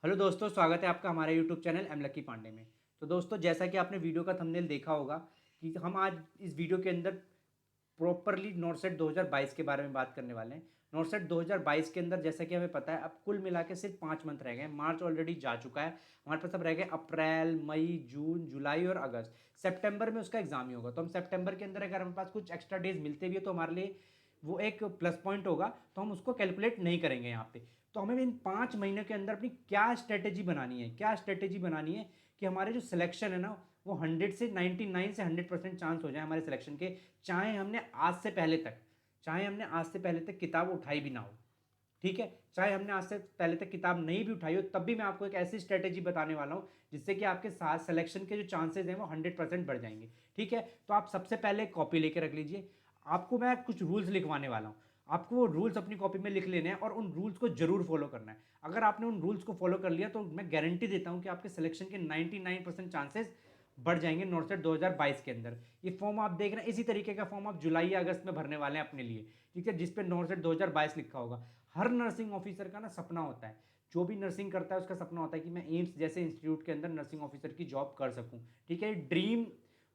Hello दोस्तों, स्वागत है आपका हमारे YouTube channel M Lucky Pandey में। तो दोस्तों, जैसा कि आपने वीडियो का थंबनेल देखा होगा कि हम आज इस वीडियो के अंदर प्रॉपरली नॉर्सेट 2022 के बारे में बात करने वाले हैं। नॉर्सेट 2022 के अंदर जैसा कि हमें पता है अब कुल मिला के सिर्फ 5 मंथ रह गए हैं। मार्च ऑलरेडी जा चुका है, हमारे पास अब रह गए अप्रैल, मई, जून, जुलाई और अगस्त। सितंबर में उसका एग्जाम ही होगा, तो हम सितंबर के अंदर अगर हमारे पास कुछ एक्स्ट्रा डेज मिलते भी है तो हमारे लिए वो एक प्लस पॉइंट होगा, तो हम उसको कैलकुलेट नहीं करेंगे यहाँ पे। तो हमें इन 5 महीने के अंदर अपनी क्या स्ट्रेटेजी बनानी है, क्या स्ट्रेटेजी बनानी है कि हमारे जो सिलेक्शन है ना वो 100 से 99 से 100% चांस हो जाए हमारे सिलेक्शन के। चाहे हमने आज से पहले तक किताब उठाई भी ना हो, ठीक है। चाहे हमने आज से पहले तक किताब नहीं भी उठाई हो, तब भी मैं आपको एक ऐसी स्ट्रेटेजी बताने वाला हूं जिससे कि आपके साथ सिलेक्शन के जो चांसेस हैं वो 100% बढ़ जाएंगे, ठीक है। तो आप सबसे पहले कॉपी लेके रख लीजिए। आपको मैं कुछ रूल्स लिखवाने वाला हूं, आपको वो रूल्स अपनी कॉपी में लिख लेने हैं और उन रूल्स को जरूर फॉलो करना है। अगर आपने उन रूल्स को फॉलो कर लिया तो मैं गारंटी देता हूं कि आपके सिलेक्शन के 99% चांसेस बढ़ जाएंगे नॉर्सेट 2022 के अंदर। ये फॉर्म आप देख रहे हैं, इसी तरीके का फॉर्म आप जुलाई या अगस्त में भरने वाले हैं अपने लिए, ठीक है, जिस पे नॉर्सेट 2022 लिखा होगा। हर नर्सिंग ऑफिसर का ना सपना होता है, जो भी नर्सिंग करता है उसका सपना होता है कि मैं एम्स जैसे इंस्टीट्यूट के अंदर नर्सिंग ऑफिसर की जॉब कर सकूं, ठीक है। ड्रीम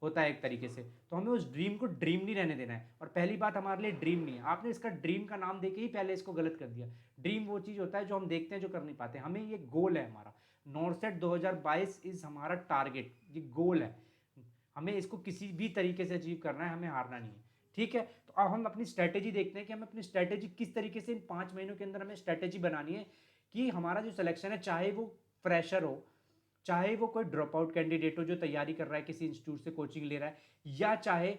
होता है एक तरीके से, तो हमें उस ड्रीम को ड्रीम नहीं रहने देना है। और पहली बात, हमारे लिए ड्रीम नहीं है, आपने इसका ड्रीम का नाम देके ही पहले इसको गलत कर दिया। ड्रीम वो चीज़ होता है जो हम देखते हैं, जो कर नहीं पाते। हमें ये गोल है हमारा, नॉर्सेट 2022 इज हमारा टारगेट, ये गोल है। हमें इसको किसी भी तरीके से अचीव करना है, हमें हारना नहीं है, ठीक है। तो अब हम अपनी स्ट्रैटेजी देखते हैं कि हमें अपनी स्ट्रैटेजी किस तरीके से इन 5 महीनों के अंदर हमें स्ट्रैटेजी बनानी है कि हमारा जो सिलेक्शन है, चाहे वो फ्रेशर हो, चाहे वो कोई ड्रॉप आउट कैंडिडेट हो जो तैयारी कर रहा है, किसी इंस्टीट्यूट से कोचिंग ले रहा है, या चाहे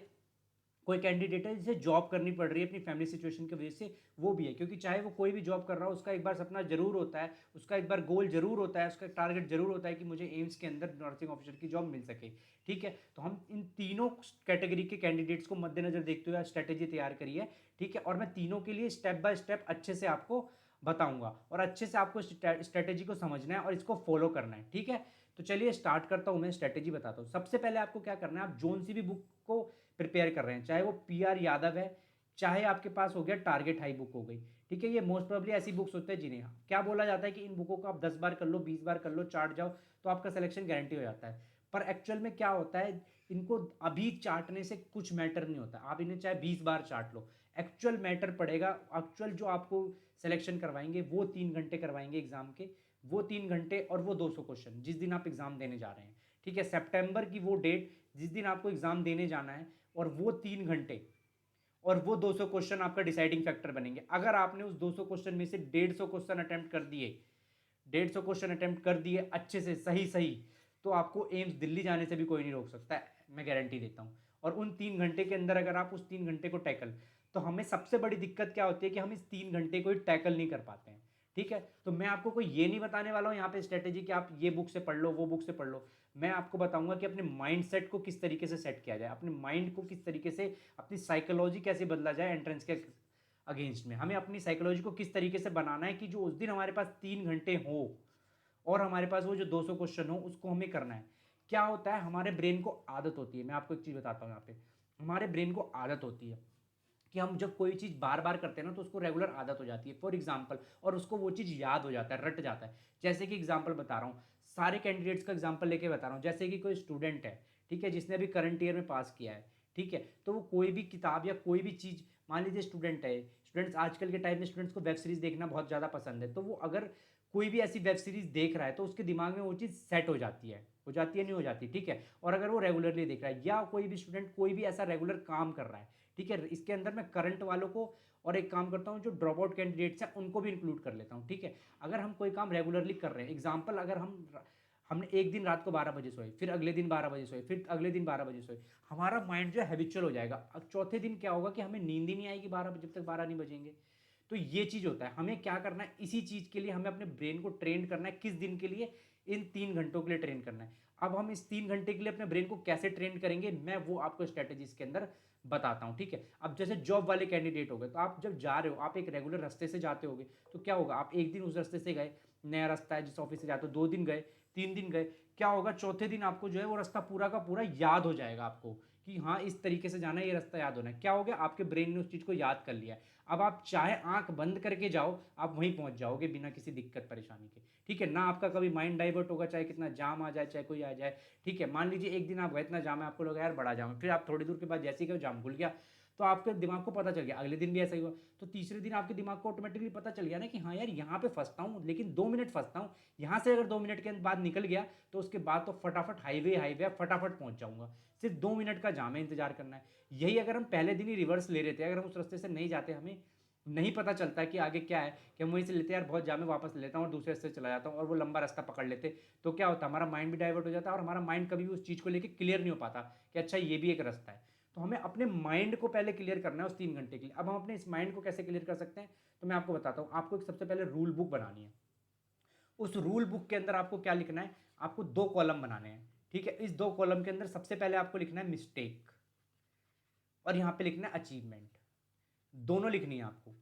कोई कैंडिडेट है जिसे जॉब करनी पड़ रही है अपनी फैमिली सिचुएशन की वजह से, वो भी है। क्योंकि चाहे वो कोई भी जॉब कर रहा हो, उसका एक बार सपना जरूर होता है, उसका एक बार गोल जरूर होता है, उसका टारगेट जरूर होता है कि मुझे एम्स के अंदर नर्सिंग ऑफिसर की जॉब मिल सके, ठीक है। तो हम इन तीनों कैटेगरी के कैंडिडेट्स को मद्देनजर देखते हुए स्ट्रेटेजी तैयार करी है, ठीक है। और मैं तीनों के लिए स्टेप बाय स्टेप अच्छे से आपको बताऊंगा और अच्छे से आपको स्ट्रेटेजी को समझना है और इसको फॉलो करना है, ठीक है। तो चलिए स्टार्ट करता हूं, मैं स्ट्रेटेजी बताता हूं। सबसे पहले आपको क्या करना है, आप जोन सी भी बुक को प्रिपेयर कर रहे हैं, चाहे वो पीआर यादव है, चाहे आपके पास हो गया टारगेट हाई बुक हो गई, ठीक है। ये मोस्ट प्रोबेबली ऐसी बुक्स होते हैं जिन्हें क्या बोला जाता है कि इन बुकों को आप 10 बार कर लो, 20 बार कर लो, चाट जाओ तो आपका सिलेक्शन गारंटी हो जाता है। पर एक्चुअल में क्या होता है, इनको अभी चाटने से कुछ मैटर नहीं होता। आप इन्हें चाहे 20 बार चाट लो, एक्चुअल मैटर पड़ेगा। एक्चुअल जो आपको सिलेक्शन करवाएंगे वो 3 घंटे करवाएंगे एग्जाम के, वो 3 घंटे और वो 200 क्वेश्चन जिस दिन आप एग्जाम देने जा रहे हैं, ठीक है। सितंबर की वो डेट जिस दिन आपको एग्जाम देने जाना है, और वो 3 घंटे और वो 200 क्वेश्चन आपका डिसाइडिंग फैक्टर बनेंगे। अगर आपने उस 200 क्वेश्चन में से 150 क्वेश्चन अटेम्प्ट कर दिए, 150 क्वेश्चन अटेम्प्ट कर दिए अच्छे से सही सही, तो आपको एम्स दिल्ली जाने से भी कोई नहीं रोक सकता है, मैं गारंटी देता हूं। और उन 3 घंटे के अंदर अगर आप उस 3 घंटे को टैकल, तो हमें सबसे बड़ी दिक्कत क्या होती है कि हम इस 3 घंटे को ही टैकल नहीं कर पाते हैं, ठीक है। तो मैं आपको कोई ये नहीं बताने वाला हूं यहाँ पे स्ट्रेटेजी कि आप ये बुक से पढ़ लो, वो बुक से पढ़ लो। मैं आपको बताऊंगा कि अपने माइंड सेट को किस तरीके से सेट किया जाए, अपने माइंड को किस तरीके से, अपनी साइकोलॉजी कैसे बदला जाए एंट्रेंस के अगेंस्ट में। हमें अपनी साइकोलॉजी को किस तरीके से बनाना है कि जो उस दिन हमारे पास 3 घंटे हो और हमारे पास वो जो 200 क्वेश्चन हो उसको हमें करना है। क्या होता है, हमारे ब्रेन को आदत होती है, मैं आपको एक चीज़ बताता हूँ यहाँ पे। हमारे ब्रेन को आदत होती है कि हम जब कोई चीज़ बार बार करते हैं ना तो उसको रेगुलर आदत हो जाती है, फॉर एग्जाम्पल, और उसको वो चीज़ याद हो जाता है, रट जाता है। जैसे कि एग्जाम्पल बता रहा हूँ, सारे कैंडिडेट्स का एग्जाम्पल लेके बता रहा हूँ। जैसे कि कोई स्टूडेंट है, ठीक है, जिसने अभी करंट ईयर में पास किया है, ठीक है, तो वो कोई भी किताब या कोई भी चीज़, मान लीजिए स्टूडेंट है, स्टूडेंट्स आजकल के टाइम में स्टूडेंट्स को वेब सीरीज देखना बहुत ज़्यादा पसंद है, तो वो अगर कोई भी ऐसी वेब सीरीज देख रहा है तो उसके दिमाग में वो चीज़ सेट हो जाती है, हो जाती है नहीं हो जाती, ठीक है। और अगर वो रेगुलरली देख रहा है, या कोई भी स्टूडेंट कोई भी ऐसा रेगुलर काम कर रहा है, ठीक है, इसके अंदर मैं करंट वालों को और एक काम करता हूँ जो ड्रॉप आउट कैंडिडेट्स हैं उनको भी इंक्लूड कर लेता हूँ, ठीक है। अगर हम कोई काम रेगुलरली कर रहे हैं, एग्जाम्पल, अगर हमने एक दिन रात को 12 बजे सोए, फिर अगले दिन 12 बजे सोए, फिर अगले दिन 12 बजे सोए, हमारा माइंड जो है हैबिचुअल हो जाएगा। अब चौथे दिन क्या होगा कि हमें नींद ही नहीं आएगी 12 बजे, जब तक 12 नहीं बजेंगे। तो ये चीज़ होता है, हमें क्या करना है, इसी चीज़ के लिए हमें अपने ब्रेन को ट्रेन करना है। किस दिन के लिए, इन 3 घंटों के लिए ट्रेन करना है। अब हम इस 3 घंटे के लिए अपने ब्रेन को कैसे ट्रेन करेंगे, मैं वो आपको स्ट्रेटेजीज के अंदर बताता हूं, ठीक है। अब जैसे जॉब वाले कैंडिडेट हो गए, तो आप जब जा रहे हो, आप एक रेगुलर रास्ते से जाते होगे, तो क्या होगा, आप एक दिन उस रास्ते से गए, नया रास्ता है जिस ऑफिस से जाते हो, 2 दिन गए, 3 दिन गए, क्या होगा, चौथे दिन आपको जो है वो रास्ता पूरा का पूरा याद हो जाएगा आपको कि हाँ इस तरीके से जाना है, ये रास्ता याद होना है। क्या हो गया, आपके ब्रेन ने उस चीज़ को याद कर लिया है। अब आप चाहे आंख बंद करके जाओ, आप वहीं पहुंच जाओगे बिना किसी दिक्कत परेशानी के। ठीक है ना, आपका कभी माइंड डाइवर्ट होगा, चाहे कितना जाम आ जाए, चाहे कोई आ जाए। ठीक है, मान लीजिए एक दिन आप गए, इतना जाम है, आपको लगा यार बड़ा जाम है, फिर आप थोड़ी दूर के बाद जैसे ही गए जाम खुल गया, तो आपके दिमाग को पता चल गया, अगले दिन भी ऐसा ही हुआ। तो तीसरे दिन आपके दिमाग को ऑटोमेटिकली पता चल गया ना कि हाँ यार यहाँ पे फंसता हूँ, लेकिन 2 मिनट फंसता हूँ, यहाँ से अगर 2 मिनट के बाद निकल गया तो उसके बाद तो फटाफट हाईवे हाईवे फटाफट पहुंच जाऊंगा। सिर्फ 2 मिनट का जाम है, इंतजार करना है। यही अगर हम पहले दिन ही रिवर्स ले रहे थे, अगर हम उस रास्ते से नहीं जाते, हमें नहीं पता चलता कि आगे क्या है, कि हम वहीं से लेते यार बहुत जाम है, वापस ले लेता हूँ और दूसरे रास्ते से चला जाता हूँ और वो लंबा रास्ता पकड़ लेते, तो क्या होता, हमारा माइंड भी डाइवर्ट हो जाता है और हमारा माइंड कभी भी उस चीज़ को लेकर क्लियर नहीं हो पाता कि अच्छा ये भी एक रास्ता है। तो हमें अपने माइंड को पहले क्लियर करना है उस 3 घंटे के लिए। अब हम अपने इस माइंड को कैसे क्लियर कर सकते हैं, तो मैं आपको बताता हूँ। आपको एक सबसे पहले रूल बुक बनानी है। उस रूल बुक के अंदर आपको क्या लिखना है, आपको 2 कॉलम बनाने हैं। ठीक है, इस 2 कॉलम के अंदर सबसे पहले आपको लिखना है मिस्टेक, और यहाँ पे लिखना है अचीवमेंट। दोनों लिखनी है आपको।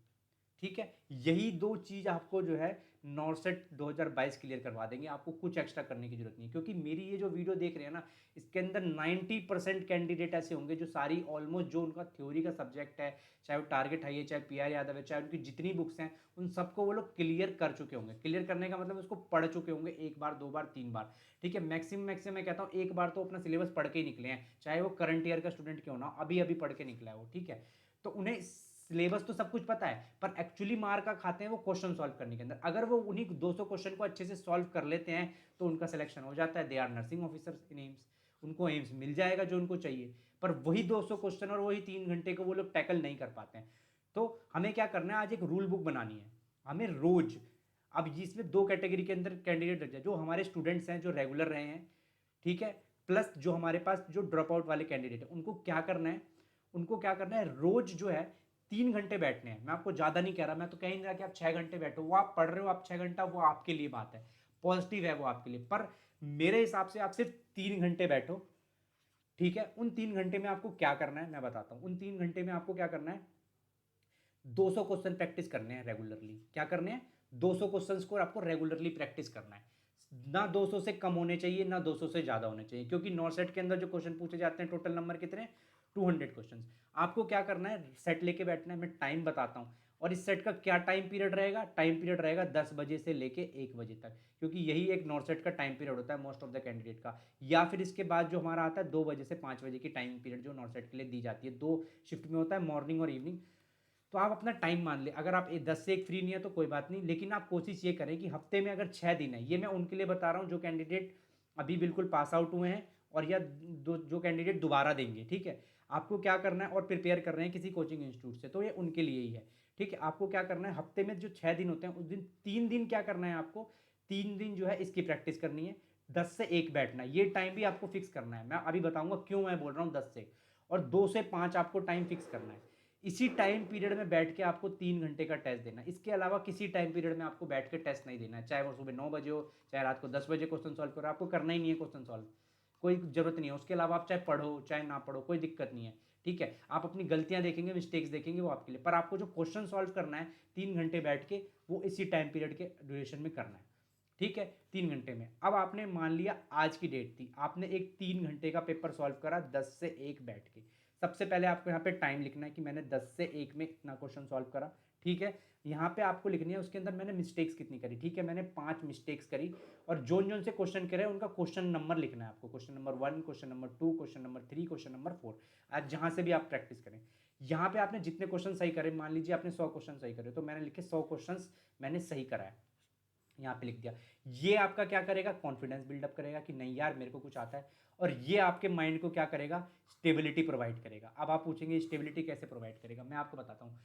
ठीक है, यही 2 चीज़ आपको जो है नॉर्सेट 2022 क्लियर करवा देंगे। आपको कुछ एक्स्ट्रा करने की जरूरत नहीं है, क्योंकि मेरी ये जो वीडियो देख रहे हैं ना, इसके अंदर 90% कैंडिडेट ऐसे होंगे जो सारी ऑलमोस्ट जो उनका थ्योरी का सब्जेक्ट है, चाहे वो टारगेट है, चाहे पीआर यादव है, चाहे उनकी जितनी बुक्स हैं, उन सबको वो लोग क्लियर कर चुके होंगे। क्लियर करने का मतलब उसको पढ़ चुके होंगे 1 बार 2 बार 3 बार। ठीक है, मैक्सिमम मैं कहता हूँ 1 बार तो अपना सिलेबस पढ़ के ही निकले हैं, चाहे वो करंट ईयर का स्टूडेंट क्यों ना हो, अभी अभी पढ़ के निकला है वो। ठीक है, तो उन्हें सिलेबस तो सब कुछ पता है, पर एक्चुअली मार का खाते हैं वो क्वेश्चन सॉल्व करने के अंदर। अगर वो उन्हीं 200 क्वेश्चन को अच्छे से सॉल्व कर लेते हैं तो उनका सिलेक्शन हो जाता है। They are nursing officers in AIIMS, उनको एम्स मिल जाएगा जो उनको चाहिए। पर वही 200 क्वेश्चन और वही 3 घंटे को वो लोग टैकल नहीं कर पाते हैं। तो हमें क्या करना है, आज एक रूल बुक बनानी है हमें रोज। अब इसमें 2 कैटेगरी के अंदर कैंडिडेट रख जाए, जो हमारे स्टूडेंट्स हैं जो रेगुलर रहे हैं, ठीक है, प्लस जो हमारे पास जो ड्रॉप आउट वाले कैंडिडेट है, उनको क्या करना है, उनको क्या करना है, रोज जो है 3 घंटे बैठने हैं। मैं आपको ज़्यादा नहीं कह रहा, मैं तो कह नहीं रहा कि आप 6 घंटे बैठो। वो आप पढ़ रहे हो, आप 6 घंटा, वो आपके लिए बात है, पॉजिटिव है वो आपके लिए। पर मेरे हिसाब से आप सिर्फ 3 घंटे बैठो। ठीक है, उन 3 घंटे में आपको क्या करना है मैं बताता हूँ। उन 3 घंटे में आपको क्या करना है, 200 क्वेश्चन प्रैक्टिस करने हैं रेगुलरली। क्या करने हैं, 200 क्वेश्चंस को आपको रेगुलरली प्रैक्टिस करना है। ना 200 से कम होने चाहिए, ना 200 से ज़्यादा होने चाहिए, क्योंकि नॉर्सेट के अंदर जो क्वेश्चन पूछे जाते हैं टोटल नंबर कितने, 200 क्वेश्चन। आपको क्या करना है, सेट लेके बैठना है। मैं टाइम बताता हूँ, और इस सेट का क्या टाइम पीरियड रहेगा, टाइम पीरियड रहेगा 10 बजे से लेके 1 बजे तक, क्योंकि यही एक नॉर्सेट का टाइम पीरियड होता है मोस्ट ऑफ द कैंडिडेट का। या फिर इसके बाद जो हमारा आता है 2 बजे से 5 बजे की टाइम पीरियड जो नॉर्सेट के लिए दी जाती है, 2 शिफ्ट में होता है, मॉर्निंग और इवनिंग। तो आप अपना टाइम मान ले। अगर आप 10 से 1 फ्री नहीं है तो कोई बात नहीं, लेकिन आप कोशिश ये करें कि हफ्ते में अगर 6 दिन है, ये मैं उनके लिए बता रहा हूँ जो कैंडिडेट अभी बिल्कुल पास आउट हुए हैं, और या जो कैंडिडेट दोबारा देंगे। ठीक है, आपको क्या करना है, और प्रिपेयर कर रहे हैं किसी कोचिंग इंस्टीट्यूट से, तो ये उनके लिए ही है। ठीक है, आपको क्या करना है, हफ्ते में जो 6 दिन होते हैं, उस दिन 3 दिन क्या करना है आपको, 3 दिन जो है इसकी प्रैक्टिस करनी है। 10 से 1 बैठना है, ये टाइम भी आपको फिक्स करना है। मैं अभी बताऊंगा क्यों मैं बोल रहा हूँ 10 से, और 2 से 5 आपको टाइम फिक्स करना है। इसी टाइम पीरियड में बैठ के आपको 3 घंटे का टेस्ट देना है। इसके अलावा किसी टाइम पीरियड में आपको बैठ के टेस्ट नहीं देना है, चाहे वो सुबह 9 बजे हो, चाहे रात को 10 बजे क्वेश्चन सॉल्व करो, आपको करना ही नहीं है क्वेश्चन सॉल्व, कोई जरूरत नहीं है। उसके अलावा आप चाहे पढ़ो चाहे ना पढ़ो, कोई दिक्कत नहीं है। ठीक है, आप अपनी गलतियां देखेंगे, मिस्टेक्स देखेंगे, वो आपके लिए। पर आपको जो क्वेश्चन सॉल्व करना है 3 घंटे बैठ के, वो इसी टाइम पीरियड के ड्यूरेशन में करना है। ठीक है, 3 घंटे में। अब आपने मान लिया आज की डेट थी, आपने एक 3 घंटे का पेपर सॉल्व करा 10 से 1 बैठ के। सबसे पहले आपको यहाँ पे टाइम लिखना है कि मैंने 10 से 1 में इतना क्वेश्चन सॉल्व करा। ठीक है, यहाँ पे आपको लिखनी है उसके अंदर मैंने मिस्टेक्स कितनी करी। ठीक है, मैंने 5 मिस्टेक्स करी, और जोन जोन से क्वेश्चन करे उनका क्वेश्चन नंबर लिखना है आपको। Question number 1, question number 2, question number 3, question number 4। आज जहाँ से भी आप प्रैक्टिस करें, यहाँ पे आपने जितने क्वेश्चन सही करे, मान लीजिए आपने 100 क्वेश्चन सही करे, तो मैंने लिखे 100 क्वेश्चन मैंने सही कराया, यहाँ पे लिख दिया। ये आपका क्या करेगा, कॉन्फिडेंस बिल्डअप करेगा कि नहीं यार मेरे को कुछ आता है। और ये आपके माइंड को क्या करेगा, स्टेबिलिटी प्रोवाइड करेगा। अब आप पूछेंगे स्टेबिलिटी कैसे प्रोवाइड करेगा, मैं आपको बताता हूँ।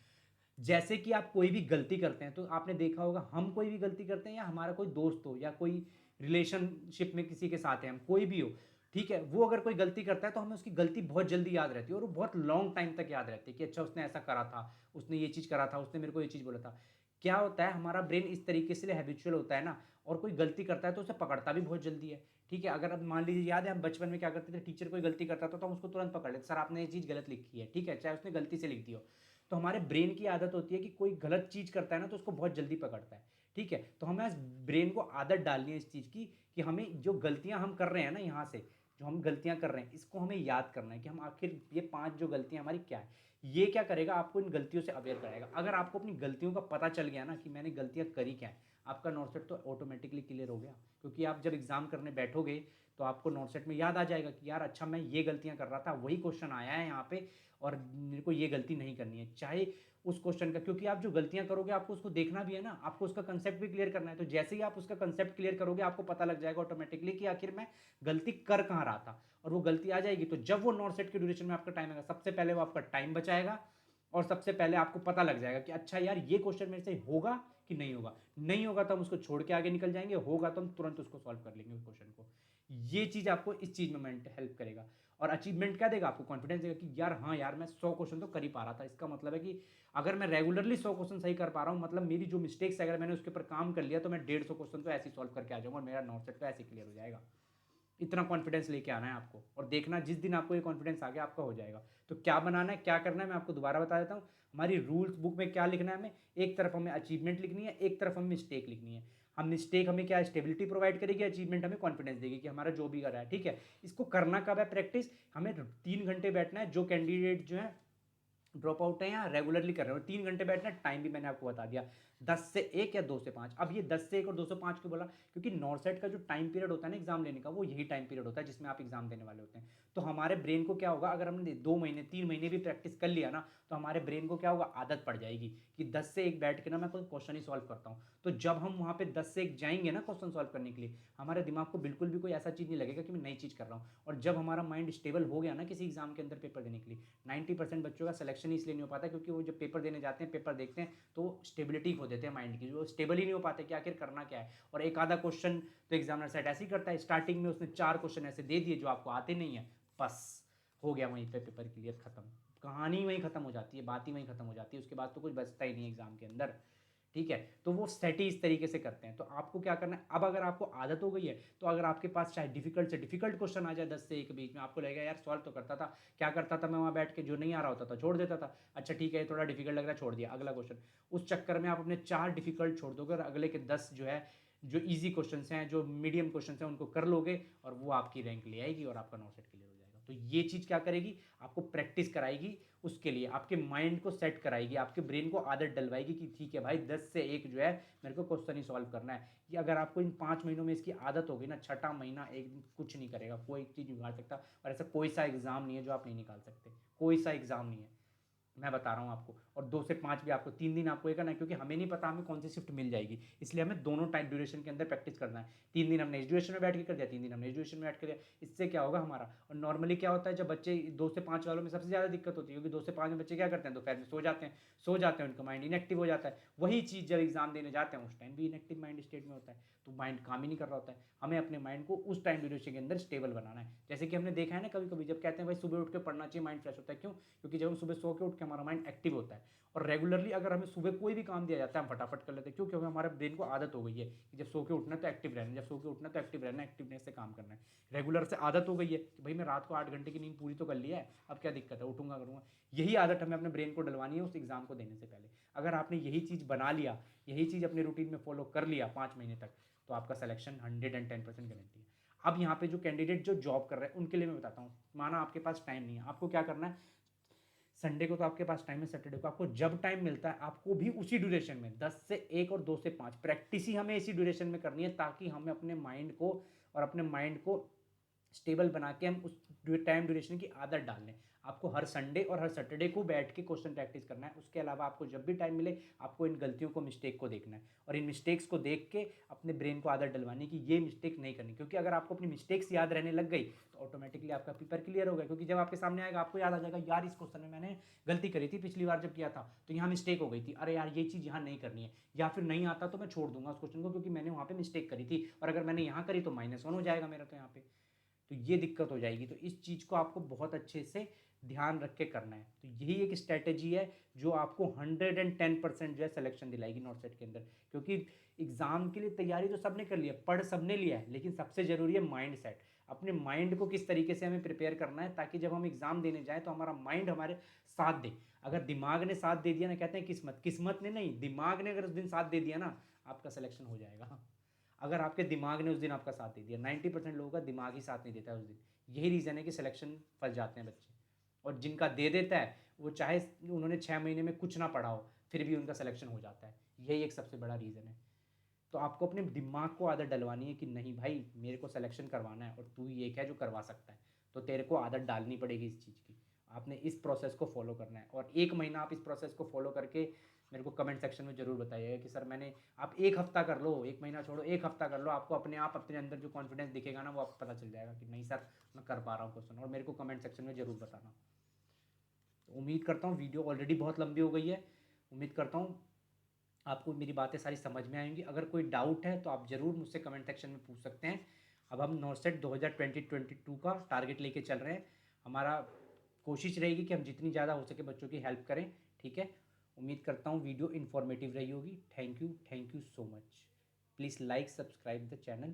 जैसे कि आप कोई भी गलती करते हैं, तो आपने देखा होगा, हम कोई भी गलती करते हैं, या हमारा कोई दोस्त हो, या कोई रिलेशनशिप में किसी के साथ है, हम कोई भी हो, ठीक है, वो अगर कोई गलती करता है तो हमें उसकी गलती बहुत जल्दी याद रहती है, और वो बहुत लॉन्ग टाइम तक याद रहती है कि अच्छा उसने ऐसा करा था, उसने ये चीज़ करा था, उसने मेरे को ये चीज़ बोला था। क्या होता है, हमारा ब्रेन इस तरीके से हैबिचुअल होता है ना, और कोई गलती करता है तो उसे पकड़ता भी बहुत जल्दी है। ठीक है, अगर अब मान लीजिए, याद है हम बचपन में क्या करते थे, टीचर कोई गलती करता था तो हम उसको तुरंत पकड़ लेते, सर आपने ये चीज़ गलत लिखी है। ठीक है, चाहे उसने गलती से लिख दी हो। तो हमारे ब्रेन की आदत होती है कि कोई गलत चीज़ करता है ना तो उसको बहुत जल्दी पकड़ता है। ठीक है, तो हमें आज ब्रेन को आदत डालनी है इस चीज़ की, कि हमें जो गलतियां हम कर रहे हैं ना, यहाँ से जो हम गलतियां कर रहे हैं इसको हमें याद करना है कि हम आखिर ये 5 जो गलतियां हमारी क्या है। ये क्या करेगा, आपको इन गलतियों से अवेयर कराएगा। अगर आपको अपनी गलतियों का पता चल गया ना कि मैंने गलतियां करी क्या है, आपका नॉट सेट तो ऑटोमेटिकली क्लियर हो गया। क्योंकि आप जब एग्जाम करने बैठोगे तो आपको नॉट सेट में याद आ जाएगा कि यार अच्छा मैं ये गलतियां कर रहा था, वही क्वेश्चन आया है यहाँ पे और मेरे को ये गलती नहीं करनी है, चाहे उस क्वेश्चन का। क्योंकि आप जो गलतियां करोगे आपको उसको देखना भी है ना, आपको उसका कंसेप्ट भी क्लियर करना है। तो जैसे ही आप उसका कंसेप्ट क्लियर करोगे आपको पता लग जाएगा ऑटोमेटिकली कि आखिर मैं गलती कर कहाँ रहा था, और वो गलती आ जाएगी। तो जब वो नॉट सेट के ड्यूरेशन में आपका टाइम आएगा, सबसे पहले वो आपका टाइम बचाएगा और सबसे पहले आपको पता लग जाएगा कि अच्छा यार ये क्वेश्चन मेरे से होगा कि नहीं होगा। नहीं होगा तो हम उसको छोड़ के आगे निकल जाएंगे, होगा तो हम तुरंत उसको सॉल्व कर लेंगे उस क्वेश्चन को। ये चीज आपको इस चीज में हेल्प करेगा। और अचीवमेंट क्या देगा आपको, कॉन्फिडेंस देगा कि यार हाँ यार मैं 100 क्वेश्चन तो कर ही पा रहा था। इसका मतलब है कि अगर मैं रेगुलरली 100 क्वेश्चन सही कर पा रहा हूँ, मतलब मेरी जो मिस्टेक्स है अगर मैंने उसके ऊपर काम कर लिया तो मैं 150 क्वेश्चन तो ऐसे सॉल्व करके आ जाऊंगा और मेरा नॉट सेट तो ऐसे क्लियर हो जाएगा। इतना कॉन्फिडेंस लेके आना है आपको, और देखना जिस दिन आपको ये कॉन्फिडेंस आ गया आपका हो जाएगा। तो क्या बनाना है, क्या करना है, मैं आपको दोबारा बता देता हूँ। हमारी रूल्स बुक में क्या लिखना है, हमें एक तरफ हमें अचीवमेंट लिखनी है, एक तरफ हमें मिस्टेक लिखनी है। हम मिस्टेक हमें क्या स्टेबिलिटी प्रोवाइड करेगी, अचीवमेंट हमें कॉन्फिडेंस देगी कि हमारा जो भी कर रहा है ठीक है। इसको करना कब है प्रैक्टिस, हमें 3 घंटे बैठना है। जो कैंडिडेट जो है ड्रॉप आउट है या रेगुलरली कर रहे हो, 3 घंटे बैठना, टाइम भी मैंने आपको बता दिया 10 से 1 या 2 से 5। अब ये 10 से 1 और 2 से 5 क्यों बोला, क्योंकि नॉर्सेट का जो टाइम पीरियड होता है ना एग्जाम लेने का, वो यही टाइम पीरियड होता है जिसमें आप एग्जाम देने वाले होते हैं। तो हमारे ब्रेन को क्या होगा, अगर हमने 2 महीने 3 महीने भी प्रैक्टिस कर लिया ना, तो हमारे ब्रेन को क्या होगा, आदत पड़ जाएगी कि 10 से 1 बैठ के ना मैं कोई क्वेश्चन ही सॉल्व करता हूँ। तो जब हम वहाँ पे 10 से 1 जाएंगे ना क्वेश्चन सॉल्व करने के लिए, हमारे दिमाग को बिल्कुल भी कोई ऐसा चीज़ नहीं लगेगा कि मैं नई चीज़ कर रहा हूँ। और जब हमारा माइंड स्टेबल हो गया ना किसी एग्जाम के अंदर पेपर देने के लिए, 90% बच्चों का सिलेक्शन ही इसलिए नहीं हो पाता क्योंकि वो जब पेपर देने जाते हैं, पेपर देखते हैं तो स्टेबिलिटी खो देते हैं माइंड की, जो स्टेबल ही नहीं हो पाते कि आखिर करना क्या है। और एक आधा क्वेश्चन तो एग्जामिनर सेट ऐसे ही करता है, स्टार्टिंग में उसने 4 क्वेश्चन ऐसे दे दिए जो आपको आते नहीं है, बस हो गया वहीं पे पेपर क्लियर, खत्म, कहानी वहीं खत्म हो जाती है, बात ही वहीं खत्म हो जाती है। उसके बाद तो कुछ बचता ही नहीं एग्जाम के अंदर, ठीक है। तो वो सेट ही इस तरीके से करते हैं। तो आपको क्या करना है, अब अगर आपको आदत हो गई है तो अगर आपके पास चाहे डिफिकल्ट से डिफिकल्ट क्वेश्चन आ जाए 10 से 1 के बीच में, आपको लगेगा यार सॉल्व तो करता था, क्या करता था मैं वहाँ बैठ के, जो नहीं आ रहा होता था छोड़ देता था, अच्छा ठीक है थोड़ा डिफिकल्ट लग रहा है छोड़ दिया अगला क्वेश्चन। उस चक्कर में आप अपने 4 डिफिकल्ट छोड़ दोगे और अगले के 10 जो है, जो ईजी क्वेश्चन हैं, जो मीडियम क्वेश्चन हैं, उनको कर लोगे और वो आपकी रैंक ले आएगी और आपका नॉट सेट क्लियर हो जाएगा। तो ये चीज़ क्या करेगी, आपको प्रैक्टिस कराएगी, उसके लिए आपके माइंड को सेट कराएगी, आपके ब्रेन को आदत डलवाएगी कि ठीक है भाई 10 से 1 जो है मेरे को क्वेश्चन ही सॉल्व करना है। कि अगर आपको इन 5 महीनों में इसकी आदत होगी ना, छठा महीना एक दिन कुछ नहीं करेगा, कोई चीज़ निकाल सकता। और ऐसा कोई सा एग्जाम नहीं है जो आप नहीं निकाल सकते, कोई सा एग्जाम नहीं है, मैं बता रहा हूँ आपको। और 2 से 5 भी आपको 3 दिन आपको ये करना है, क्योंकि हमें नहीं पता हमें कौन सी शिफ्ट मिल जाएगी, इसलिए हमें दोनों टाइम ड्यूरेशन के अंदर प्रैक्टिस करना है। 3 दिन हमने इस ड्यूरेशन में बैठ के कर दिया, 3 दिन हमने इस ड्यूरेशन में बैठ कर दिया। इससे क्या होगा हमारा, और नॉर्मली क्या होता है जब बच्चे 2 से 5 वालों में सबसे ज़्यादा दिक्कत होती है, क्योंकि 2 से 5 में बच्चे क्या करते हैं, दोपहर में सो जाते हैं, उनका माइंड इनएक्टिव हो जाता है। वही चीज़ जब एग्जाम देने जाते हैं उस टाइम भी इनएक्टिव माइंड स्टेट में होता है, तो माइंड काम ही नहीं कर रहा होता है। हमें अपने माइंड को उस टाइम ड्यूरेशन के अंदर स्टेबल बनाना है। जैसे कि हमने देखा है ना कभी कभी जब कहते हैं भाई सुबह उठ के पढ़ना चाहिए, माइंड फ्रेश होता है, क्यों, क्योंकि जब हम सुबह सो के उठ के हमारा माइंड एक्टिव होता है। और रेगुलरली अगर हमें सुबह कोई भी काम दिया जाता है हम फटाफट कर लेते हैं, क्यों, क्योंकि हमारे ब्रेन को आदत हो गई है कि जब सो के उठना तो एक्टिव रहना, जब सो के उठना तो एक्टिव रहना, एक्टिवनेस से काम करना है। रेगुलर से आदत हो गई है कि भाई मैं रात को 8 घंटे की नींद पूरी तो कर लिया है, अब क्या दिक्कत है, उठूंगा करूंगा। यही आदत हमें अपने ब्रेन को डलवानी है उस एग्जाम को देने से पहले। अगर आपने यही चीज़ बना लिया, यही चीज़ अपने रूटीन में फॉलो कर लिया 5 महीने तक, तो आपका सिलेक्शन 110% गारंटी है। अब यहाँ पे जो कैंडिडेट जो जॉब कर रहे हैं उनके लिए मैं बताता हूँ, माना आपके पास टाइम नहीं है, आपको क्या करना है, संडे को तो आपके पास टाइम है, सैटरडे को आपको जब टाइम मिलता है आपको भी उसी ड्यूरेशन में 10 से 1 और 2 से 5 प्रैक्टिस ही हमें इसी ड्यूरेशन में करनी है, ताकि हमें अपने माइंड को और अपने माइंड को स्टेबल बना के हम उस टाइम ड्यूरेशन की आदत डाल लें। आपको हर संडे और हर सैटरडे को बैठ के क्वेश्चन प्रैक्टिस करना है। उसके अलावा आपको जब भी टाइम मिले आपको इन गलतियों को, मिस्टेक को देखना है, और इन मिस्टेक्स को देख के अपने ब्रेन को आदत डलवानी कि ये मिस्टेक नहीं करनी। क्योंकि अगर आपको अपनी मिस्टेक्स याद रहने लग गई तो ऑटोमेटिकली आपका पेपर क्लियर होगा, क्योंकि जब आपके सामने आएगा आपको याद आ जाएगा यार इस क्वेश्चन में मैंने गलती करी थी पिछली बार जब किया था, तो यहाँ मिस्टेक हो गई थी, अरे यार ये चीज़ यहाँ नहीं करनी है। या फिर नहीं आता तो मैं छोड़ दूंगा उस क्वेश्चन को, क्योंकि मैंने वहाँ पे मिस्टेक करी थी, और अगर मैंने यहाँ करी तो -1 हो जाएगा मेरा तो यहाँ पे, तो ये दिक्कत हो जाएगी। तो इस चीज़ को आपको बहुत अच्छे से ध्यान रख के करना है। तो यही एक स्ट्रैटेजी है जो आपको 110% जो है सिलेक्शन दिलाएगी नॉट सेट के अंदर। क्योंकि एग्जाम के लिए तैयारी तो सबने कर लिया, पढ़ सबने लिया है, लेकिन सबसे जरूरी है माइंड सेट। अपने माइंड को किस तरीके से हमें प्रिपेयर करना है ताकि जब हम एग्जाम देने जाएं तो हमारा माइंड हमारे साथ दे। अगर दिमाग ने साथ दे दिया ना, कहते हैं किस्मत, किस्मत ने नहीं, दिमाग ने अगर उस दिन साथ दे दिया ना, आपका सिलेक्शन हो जाएगा। अगर आपके दिमाग ने उस दिन आपका साथ दे दिया, 90% लोगों का दिमाग ही साथ नहीं देता है उस दिन। यही रीज़न है कि सिलेक्शन फंस जाते हैं बच्चे। और जिनका दे देता है वो चाहे उन्होंने 6 महीने में कुछ ना पढ़ा हो फिर भी उनका सिलेक्शन हो जाता है। यही एक सबसे बड़ा रीज़न है। तो आपको अपने दिमाग को आदत डलवानी है कि नहीं भाई मेरे को सिलेक्शन करवाना है और तू ही एक है जो करवा सकता है, तो तेरे को आदत डालनी पड़ेगी इस चीज़ की। आपने इस प्रोसेस को फॉलो करना है और 1 महीना आप इस प्रोसेस को फॉलो करके मेरे को कमेंट सेक्शन में ज़रूर बताइएगा कि सर मैंने, आप 1 हफ्ता कर लो, 1 महीना छोड़ो, 1 हफ्ता कर लो, आपको अपने आप अपने अंदर जो कॉन्फिडेंस दिखेगा ना वो आपको पता चल जाएगा कि नहीं सर मैं कर पा रहा हूँ क्वेश्चन, और मेरे को कमेंट सेक्शन में ज़रूर बताना। तो उम्मीद करता हूँ वीडियो ऑलरेडी बहुत लंबी हो गई है, उम्मीद करता हूँ आपको मेरी बातें सारी समझ में आएंगी। अगर कोई डाउट है तो आप ज़रूर मुझसे कमेंट सेक्शन में पूछ सकते हैं। अब हम नॉर्सेट 2022 का टारगेट लेके चल रहे हैं। हमारा कोशिश रहेगी कि हम जितनी ज़्यादा हो सके बच्चों की हेल्प करें, ठीक है। उम्मीद करता हूँ वीडियो इन्फॉर्मेटिव रही होगी। Thank you so much. Please like subscribe the channel.